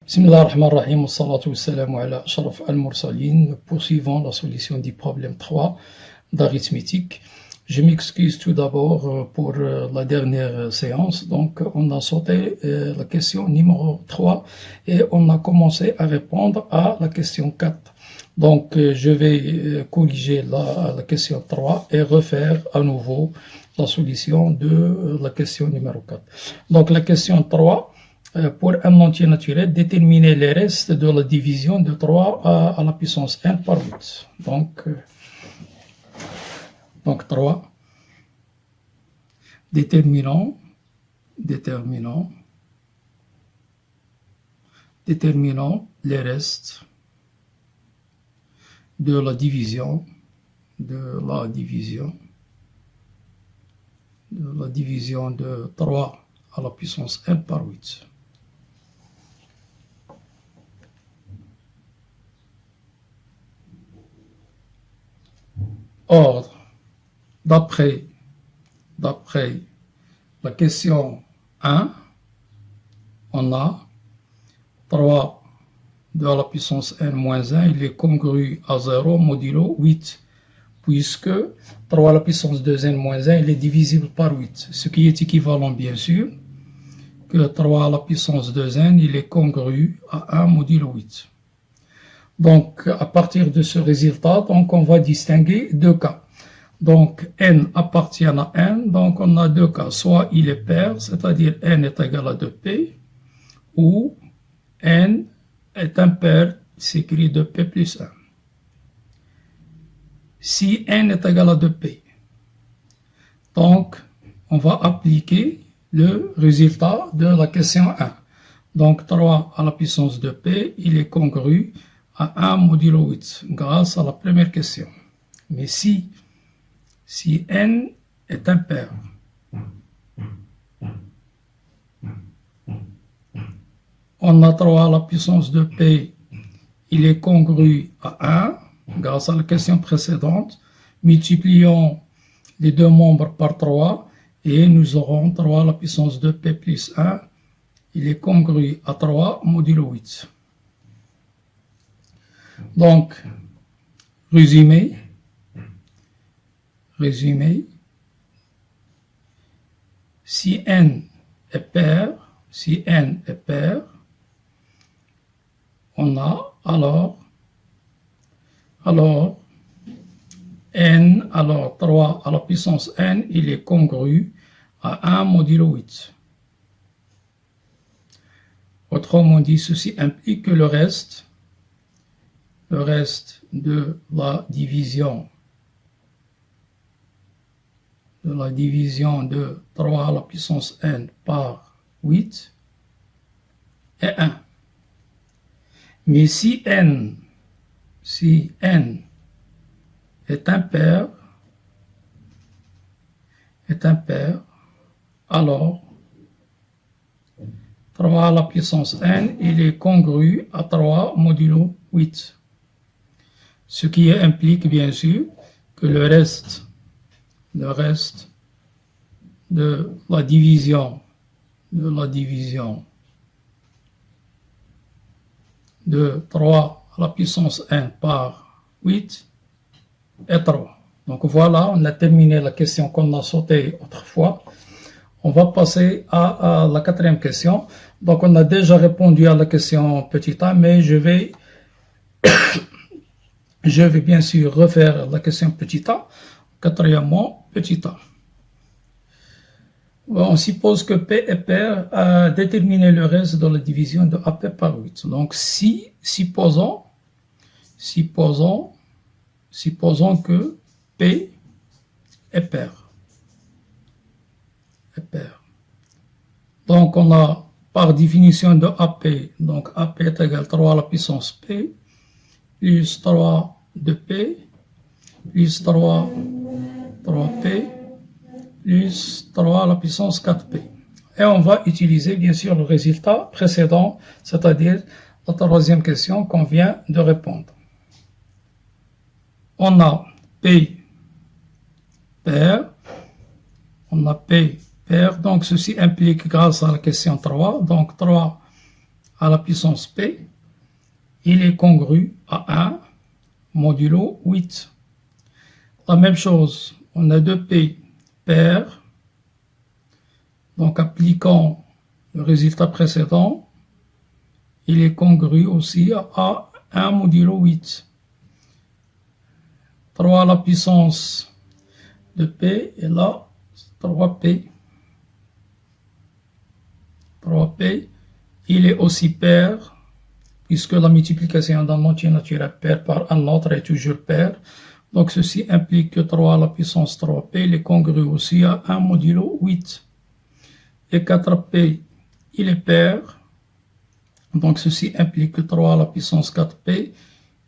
Bismillah ar-Rahman ar-Rahim, wassalatu wassalamu ala ashraf al-mursalin. Poursuivons la solution du problème 3 d'arithmétique. Je m'excuse tout d'abord pour la dernière séance. Donc, on a sauté la question numéro 3 et on a commencé à répondre à la question 4. Donc, je vais corriger la question 3 et refaire à nouveau la solution de la question numéro 4. Donc, la question 3, pour un entier naturel, déterminer les restes de la division de 3 à la puissance n par 8. Donc 3, déterminant les restes de la division de 3 à la puissance n par 8. Ordre, d'après la question 1, on a 3 à la puissance n moins 1, il est congru à 0 modulo 8, puisque 3 à la puissance 2n moins 1, il est divisible par 8, ce qui est équivalent bien sûr que 3 à la puissance 2n, il est congru à 1 modulo 8. Donc, à partir de ce résultat, donc on va distinguer deux cas. Donc, n appartient à n, donc on a deux cas. Soit il est pair, c'est-à-dire n est égal à 2p, ou n est impair, s'écrit 2p plus 1. Si n est égal à 2p, donc on va appliquer le résultat de la question 1. Donc, 3 à la puissance de p, il est congru à 1 modulo 8, grâce à la première question. Mais si n est impair, on a 3 à la puissance de p, il est congru à 1, grâce à la question précédente. Multiplions les deux membres par 3, et nous aurons 3 à la puissance de p plus 1, il est congru à 3 modulo 8. Donc, résumé, si n est pair, on a alors 3 à la puissance n, il est congru à 1 modulo 8. Autrement dit, ceci implique que le reste de la division de 3 à la puissance n par 8 est 1. Mais si n est impair, alors 3 à la puissance n, il est congru à 3 modulo 8. Ce qui implique bien sûr que le reste de la division de 3 à la puissance n par 8 est 3. Donc voilà, on a terminé la question qu'on a sautée autrefois. On va passer à la quatrième question. Donc on a déjà répondu à la question petit a, mais je vais bien sûr refaire la question petit a. Quatrièmement, petit a. On suppose que P est pair à déterminer le reste de la division de AP par 8. Donc, supposons que P est pair. Donc, on a par définition de AP, donc AP est égal à 3 à la puissance P, plus 3 de P, plus 3P, plus 3 à la puissance 4P. Et on va utiliser bien sûr le résultat précédent, c'est-à-dire la troisième question qu'on vient de répondre. On a P pair, donc ceci implique grâce à la question 3, donc 3 à la puissance P, il est congru à 1 modulo 8. La même chose, on a 2P paires, donc appliquant le résultat précédent, il est congru aussi à 1 modulo 8. 3 à la puissance de P, et là, 3P. 3P, il est aussi pair, puisque la multiplication d'un entier naturel pair par un autre est toujours pair. Donc ceci implique que 3 à la puissance 3P, il est congru aussi à 1 modulo 8. Et 4P, il est pair. Donc ceci implique que 3 à la puissance 4P,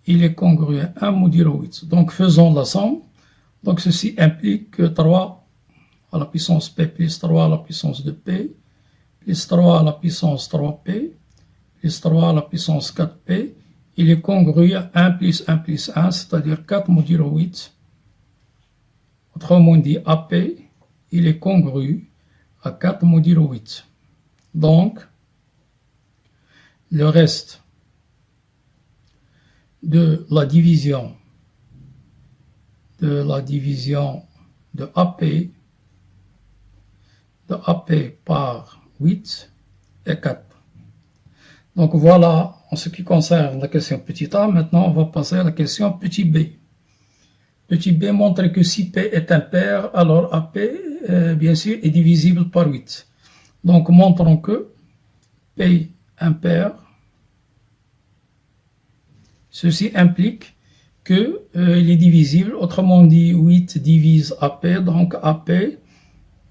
il est congru à 1 modulo 8. Donc faisons la somme. Donc ceci implique que 3 à la puissance P plus 3 à la puissance de P, plus 3 à la puissance 3P, plus 3 à la puissance 4P, il est congru à 1 plus 1 plus 1, c'est-à-dire 4 modulo 8. Autrement dit, AP, il est congru à 4 modulo 8. Donc, le reste de la division de AP par 8 est 4. Donc voilà en ce qui concerne la question petit a. Maintenant, on va passer à la question petit b. Petit b montre que si P est impair, alors AP, bien sûr, est divisible par 8. Donc montrons que P impair, ceci implique qu'il est divisible. Autrement dit, 8 divise AP, donc AP,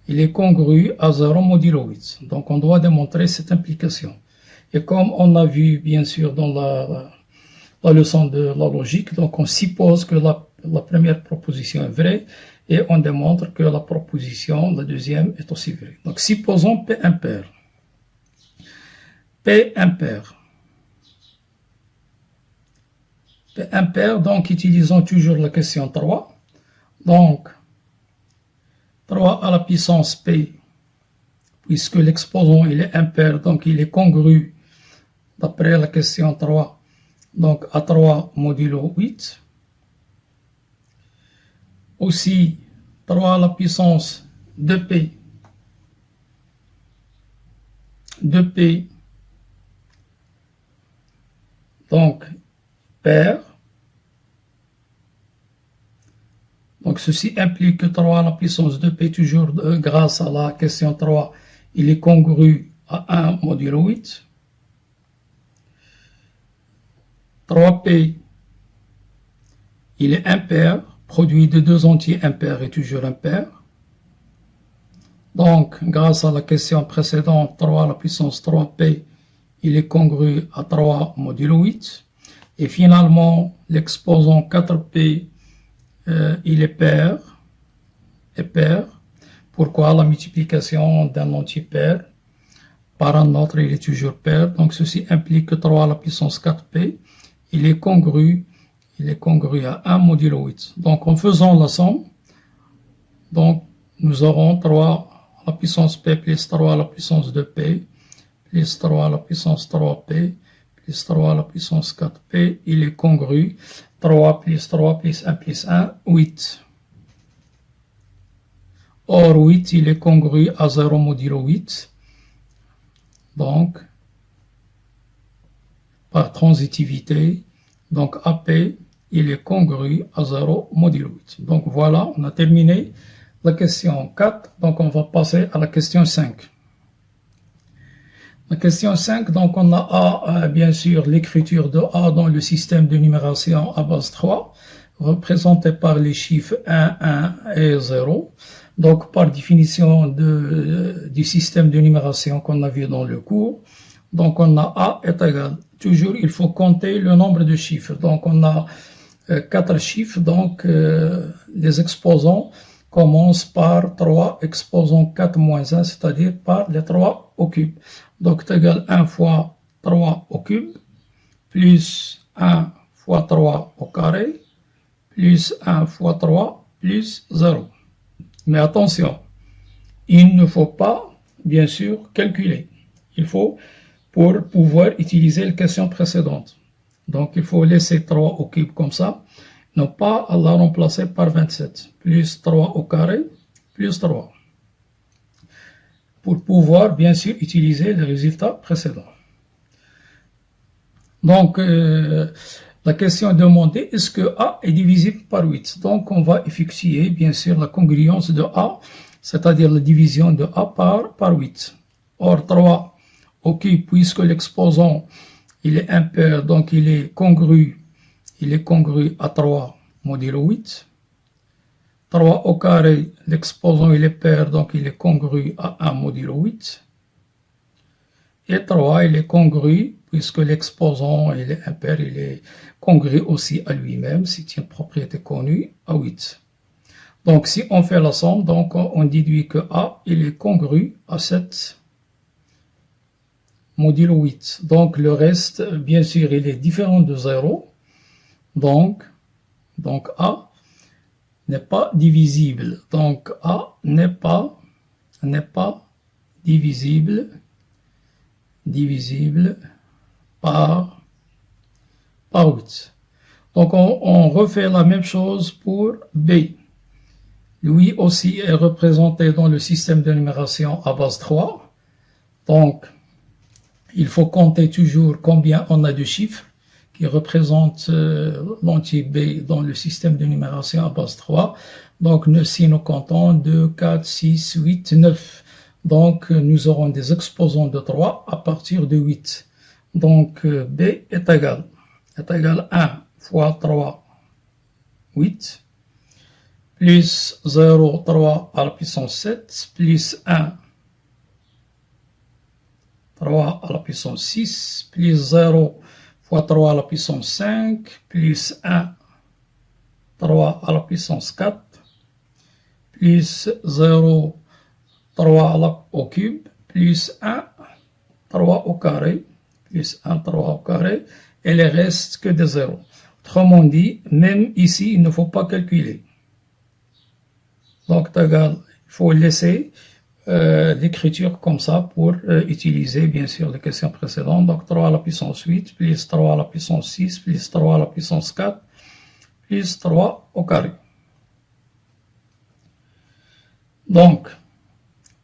il est congru à 0 modulo 8. Donc on doit démontrer cette implication. Et comme on a vu bien sûr dans la leçon de la logique, donc on suppose que la première proposition est vraie et on démontre que la proposition, la deuxième, est aussi vraie. Donc supposons P impair. P impair. P impair, donc utilisons toujours la question 3. Donc 3 à la puissance P, puisque l'exposant il est impair, donc il est congru d'après la question 3, donc à 3 modulo 8. Aussi 3 à la puissance de P, donc pair. Donc ceci implique que 3 à la puissance de P, toujours grâce à la question 3, il est congru à 1 modulo 8. 3P, il est impair, produit de deux entiers impairs est toujours impair. Donc, grâce à la question précédente, 3 à la puissance 3P, il est congru à 3 modulo 8. Et finalement, l'exposant 4P, il est pair. Pourquoi? La multiplication d'un entier pair par un autre, il est toujours pair. Donc, ceci implique que 3 à la puissance 4P, il est congru à 1 modulo 8. Donc, en faisant la somme, donc, nous aurons 3 à la puissance P plus 3 à la puissance 2P, plus 3 à la puissance 3P, plus 3 à la puissance 4P, il est congru. 3 plus 3 plus 1 plus 1, 8. Or, 8, il est congru à 0 modulo 8. Donc, par transitivité, donc AP, il est congru à 0 modulo 8. Donc voilà, on a terminé la question 4. Donc on va passer à la question 5. La question 5, donc on a bien sûr l'écriture de A dans le système de numération à base 3, représenté par les chiffres 1, 1 et 0. Donc par définition du système de numération qu'on a vu dans le cours, donc on a A est égal. Toujours, il faut compter le nombre de chiffres. Donc on a 4 chiffres, donc les exposants commencent par 3 exposant 4 moins 1, c'est-à-dire par les 3 au cube. Donc, c'est égal 1 fois 3 au cube, plus 1 fois 3 au carré, plus 1 fois 3, plus 0. Mais attention, il ne faut pas, bien sûr, calculer. Il faut, pour pouvoir utiliser la question précédente. Donc, il faut laisser 3 au cube comme ça, ne pas la remplacer par 27, plus 3 au carré, plus 3. Pour pouvoir, bien sûr, utiliser le résultat précédent. Donc, la question est demandée, est-ce que A est divisible par 8? Donc, on va effectuer, bien sûr, la congruence de A, c'est-à-dire la division de A par 8. Or, 3 au cube, puisque l'exposant, il est impair, donc il est congru à 3 modulo 8. 3 au carré, l'exposant, il est pair, donc il est congru à 1 modulo 8. Et 3, il est congru, puisque l'exposant, il est impair, il est congru aussi à lui-même, c'est une propriété connue, à 8. Donc, si on fait la somme, donc on déduit que A, il est congru à 7 modulo 8. Donc, le reste, bien sûr, il est différent de 0. Donc A n'est pas divisible. Donc, A n'est pas divisible par 8. Donc, on refait la même chose pour B. Lui aussi est représenté dans le système de numération à base 3. Donc, il faut compter toujours combien on a de chiffres qui représentent l'entier B dans le système de numération à base 3. Donc, si nous comptons 2, 4, 6, 8, 9. Donc, nous aurons des exposants de 3 à partir de 8. Donc, B est égal 1 fois 3, 8, plus 0, 3 à la puissance 7, plus 1, 3 à la puissance 6, plus 0 fois 3 à la puissance 5, plus 1, 3 à la puissance 4, plus 0, 3 au cube, plus 1, 3 au carré, plus 1, 3 au carré, et il ne reste que des zéros. Autrement dit, même ici, il ne faut pas calculer. Donc, il faut laisser l'écriture comme ça pour utiliser, bien sûr, les questions précédentes. Donc, 3 à la puissance 8, plus 3 à la puissance 6, plus 3 à la puissance 4, plus 3 au carré. Donc,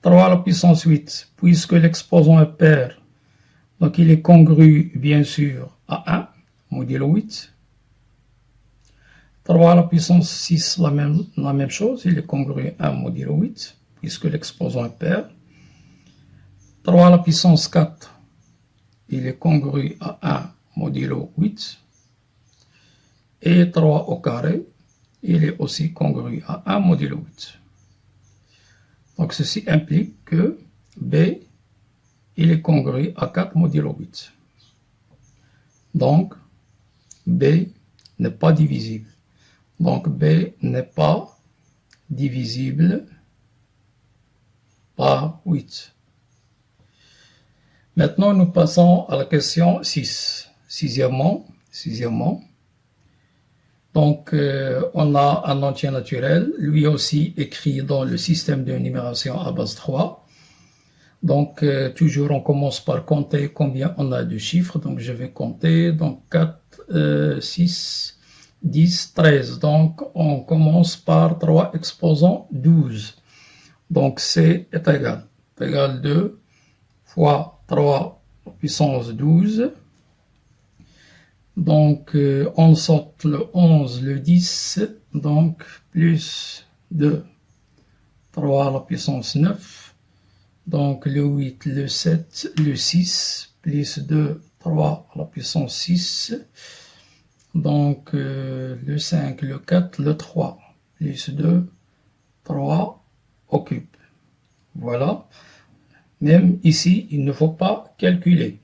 3 à la puissance 8, puisque l'exposant est pair, donc il est congru, bien sûr, à 1, modulo 8. 3 à la puissance 6, la même chose, il est congru à 1 modulo 8, puisque l'exposant est pair. 3 à la puissance 4, il est congru à 1 modulo 8. Et 3 au carré, il est aussi congru à 1 modulo 8. Donc, ceci implique que B, il est congru à 4 modulo 8. Donc, B n'est pas divisible. Donc, B n'est pas divisible par 8. Maintenant, nous passons à la question 6. Sixièmement, donc, on a un entier naturel, lui aussi écrit dans le système de numération à base 3. Donc, toujours, on commence par compter combien on a de chiffres. Donc, je vais compter. Donc, 4, 6, 10, 13. Donc, on commence par 3 exposants, 12. Donc, C est égal 2 fois 3 puissance 12. Donc, on saute le 11, le 10, donc plus 2, 3 à la puissance 9, donc le 8, le 7, le 6, plus 2, 3 à la puissance 6, donc le 5, le 4, le 3, plus 2, 3 au cube. Voilà. Même ici, il ne faut pas calculer.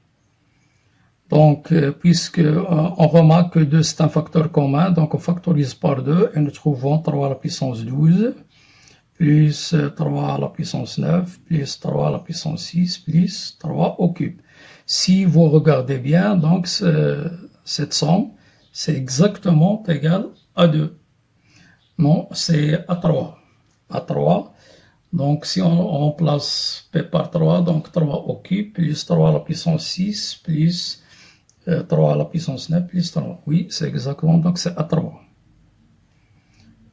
Donc, puisque on remarque que 2 c'est un facteur commun, donc on factorise par 2 et nous trouvons 3 à la puissance 12, plus 3 à la puissance 9, plus 3 à la puissance 6, plus 3 au cube. Si vous regardez bien, donc cette somme, c'est exactement égal à 2. Non, c'est à 3. À 3. Donc, si on remplace P par 3, donc 3 au cube, plus 3 à la puissance 6, plus 3 à la puissance 9, plus 3. Oui, c'est exactement, donc c'est A3.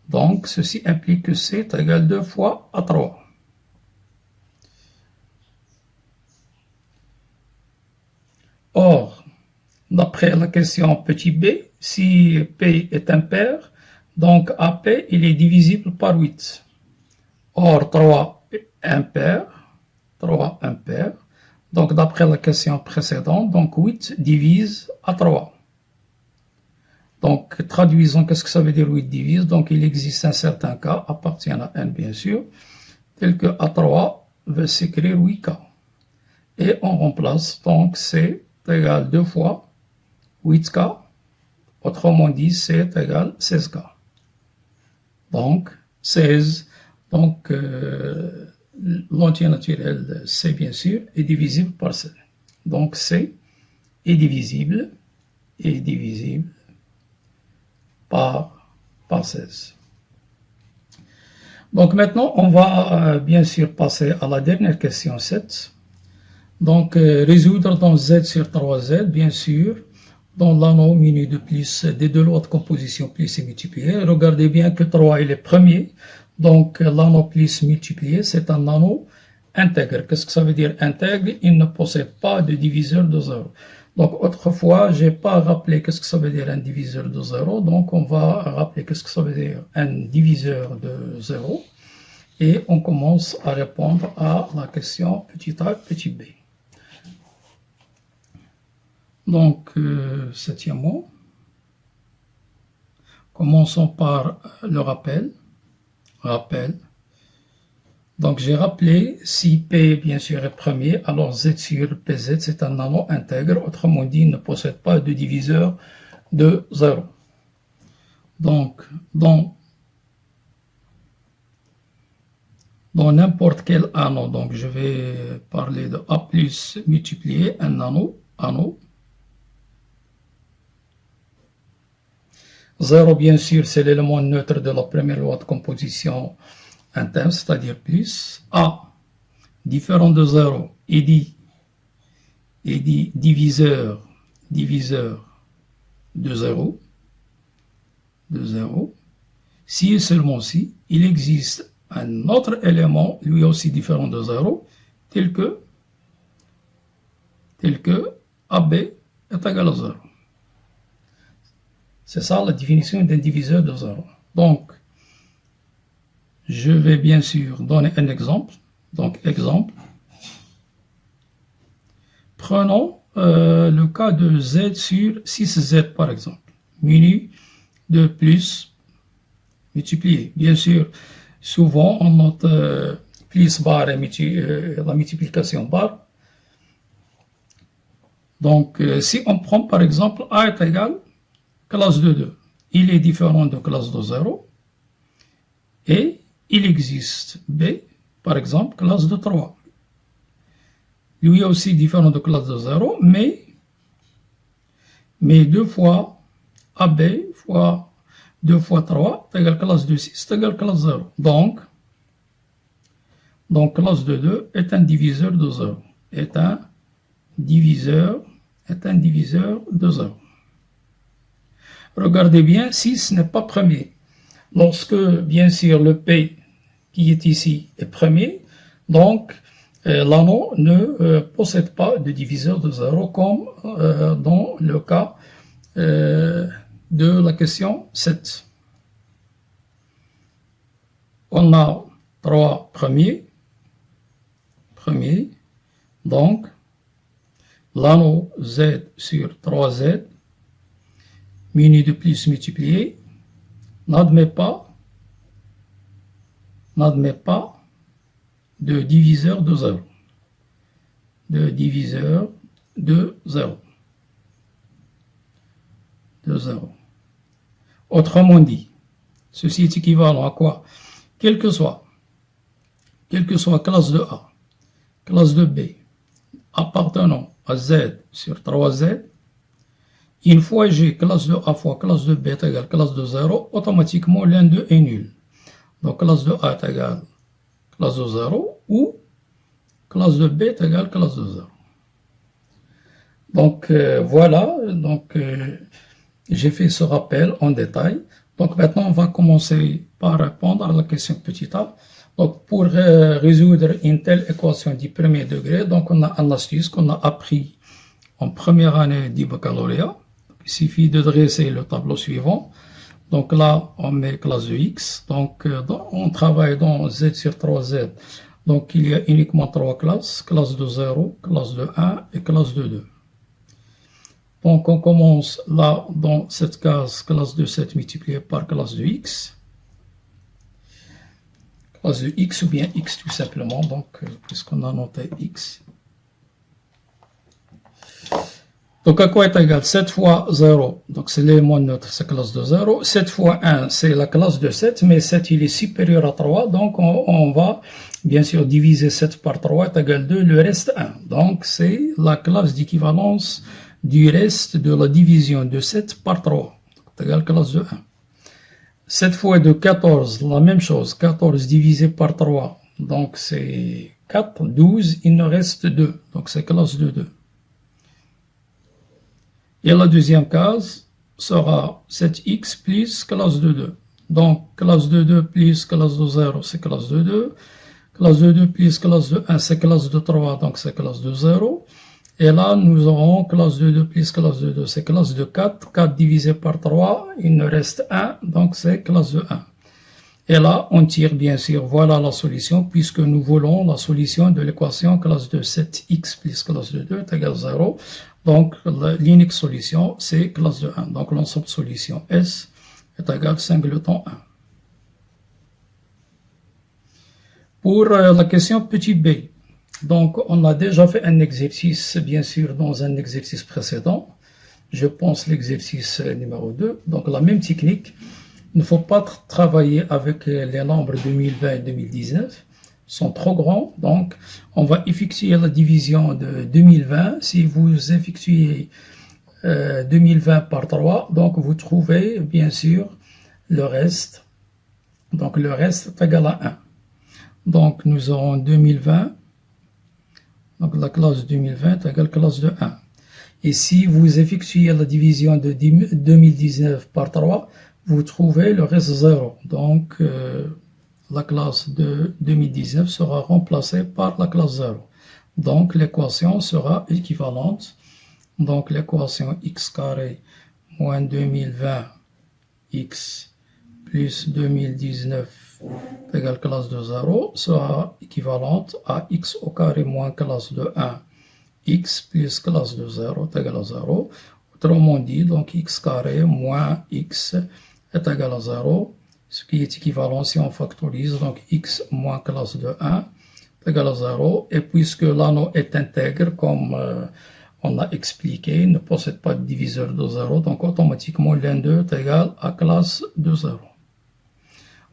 Donc, ceci implique que C est égal 2 fois A3. Or, d'après la question petit b, si P est impair, donc AP, il est divisible par 8. Or, 3 impair, donc d'après la question précédente, donc 8 divise A3. Donc, traduisons, qu'est-ce que ça veut dire 8 divise? Donc, il existe un certain cas, appartient à n bien sûr, tel que A3 veut s'écrire 8K. Et on remplace, donc C égale 2 fois 8K, autrement dit, C est égal 16K. Donc, 16, donc l'entier naturel de C, bien sûr, est divisible par C. Donc, C est divisible par 16. Donc, maintenant, on va bien sûr passer à la dernière question 7. Donc, résoudre dans Z sur 3Z, bien sûr, dans l'anneau muni de plus des deux lois de composition plus et multiplié. Regardez bien que 3 il est premier, donc l'anneau plus multiplié, c'est un anneau intègre. Qu'est-ce que ça veut dire intègre? Il ne possède pas de diviseur de 0. Donc, autrefois, je n'ai pas rappelé qu'est-ce que ça veut dire un diviseur de 0, donc on va rappeler qu'est-ce que ça veut dire un diviseur de 0, et on commence à répondre à la question petit a, petit b. Donc, septièmement, commençons par le rappel. Donc, j'ai rappelé, si P, bien sûr, est premier, alors Z sur PZ, c'est un anneau intègre, autrement dit, il ne possède pas de diviseur de 0. Donc, dans n'importe quel anneau, donc je vais parler de A plus multiplié, un anneau, 0, bien sûr, c'est l'élément neutre de la première loi de composition interne, c'est-à-dire plus. A, différent de 0, est dit diviseur de 0. Si et seulement si, il existe un autre élément, lui aussi différent de 0, tel que AB est égal à 0. C'est ça la définition d'un diviseur de 0. Donc, je vais bien sûr donner un exemple. Donc, exemple. Prenons le cas de Z sur 6Z, par exemple. Muni de plus multiplié. Bien sûr, souvent, on note plus barre et la multiplication barre. Donc, si on prend, par exemple, A est égal classe de 2, il est différent de classe de 0, et il existe B, par exemple, classe de 3. Lui aussi différent de classe de 0, mais 2 fois AB fois 2 fois 3 est égal classe de 6 est égal classe 0. Donc, classe de 2 est un diviseur de 0. Est un diviseur de 0. Regardez bien, 6 n'est pas premier. Lorsque, bien sûr, le P qui est ici est premier, donc l'anneau ne possède pas de diviseur de 0 comme dans le cas de la question 7. On a 3 premiers, donc l'anneau Z sur 3Z muni de plus multiplié n'admet pas de diviseur de 0. De 0. Autrement dit, ceci est équivalent à quoi? Quelle que soit classe de A, classe de B, appartenant à Z sur 3Z, une fois G, classe de A fois classe de B est égale classe de 0, automatiquement l'un d'eux est nul. Donc classe de A est égale classe de 0, ou classe de b est égale classe de 0. Donc voilà, donc j'ai fait ce rappel en détail. Donc maintenant, on va commencer par répondre à la question petit a. Donc pour résoudre une telle équation du premier degré, donc on a une astuce qu'on a appris en première année du baccalauréat. Il suffit de dresser le tableau suivant. Donc là, on met classe de x. Donc on travaille dans z sur 3z. Donc il y a uniquement 3 classes, classe de 0, classe de 1 et classe de 2. Donc on commence là dans cette case, classe de 7 multipliée par classe de x. Classe de x ou bien x tout simplement, donc puisqu'on a noté x. Donc à quoi est égal 7 fois 0, donc c'est l'élément neutre, c'est classe de 0. 7 fois 1, c'est la classe de 7, mais 7 il est supérieur à 3, donc on va bien sûr diviser 7 par 3 est égal 2, le reste 1. Donc c'est la classe d'équivalence du reste de la division de 7 par 3, est égal classe de 1. 7 fois 2, 14, la même chose, 14 divisé par 3, donc c'est 4, 12, il nous reste 2, donc c'est classe de 2. Et la deuxième case sera 7x plus classe de 2. Donc, classe de 2 plus classe de 0, c'est classe de 2. Classe de 2 plus classe de 1, c'est classe de 3, donc c'est classe de 0. Et là, nous aurons classe de 2 plus classe de 2, c'est classe de 4. 4 divisé par 3, il nous reste 1, donc c'est classe de 1. Et là, on tire bien sûr, voilà la solution, puisque nous voulons la solution de l'équation classe de 7x plus classe de 2 est égal 0. Donc, l'unique solution, c'est classe de 1. Donc, l'ensemble de solution S est égal singleton 1. Pour la question petit b, donc, on a déjà fait un exercice, bien sûr, dans un exercice précédent. Je pense l'exercice numéro 2. Donc, la même technique. Il ne faut pas travailler avec les nombres 2020 et 2019. Ils sont trop grands. Donc, on va effectuer la division de 2020. Si vous effectuez 2020 par 3, donc vous trouvez, bien sûr, le reste. Donc, le reste est égal à 1. Donc, nous aurons 2020. Donc, la classe 2020 est égale à la classe de 1. Et si vous effectuez la division de 2019 par 3, vous trouvez le reste 0. Donc, la classe de 2019 sera remplacée par la classe 0. Donc, l'équation sera équivalente. Donc, l'équation x carré moins 2020 x plus 2019 égale classe de 0 sera équivalente à x au carré moins classe de 1 x plus classe de 0 est égal à 0. Autrement dit, donc x carré moins x est égal à 0, ce qui est équivalent si on factorise, donc x moins classe de 1 est égal à 0, et puisque l'anneau est intègre, comme on a expliqué, ne possède pas de diviseur de 0, donc automatiquement l'un d'eux est égal à classe de 0.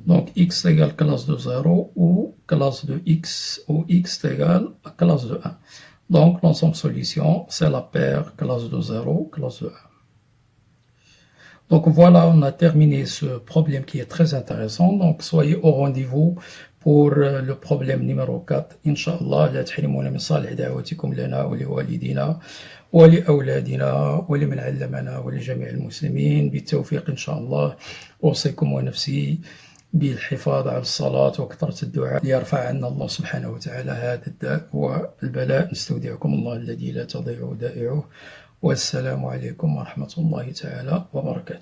Donc x égale classe de 0 ou classe de x ou x égal à classe de 1. Donc l'ensemble solution, c'est la paire classe de 0, classe de 1. Donc voilà, on a terminé ce problème qui est très intéressant. Donc soyez au rendez-vous pour le problème numéro 4. Inch'Allah, لا تحرمونا من صالح دعوتكم لنا ولوالدينا ولأولادنا ولمن علمنا ولجميع المسلمين بالتوفيق إن شاء الله. أوصيكم ونفسي بالحفاظ على الصلاة وكثرة الدعاء ليرفع عنا الله سبحانه وتعالى هذا الداء والبلاء. نستودعكم الله الذي لا تضيع ودائعه. والسلام عليكم ورحمة الله تعالى وبركاته.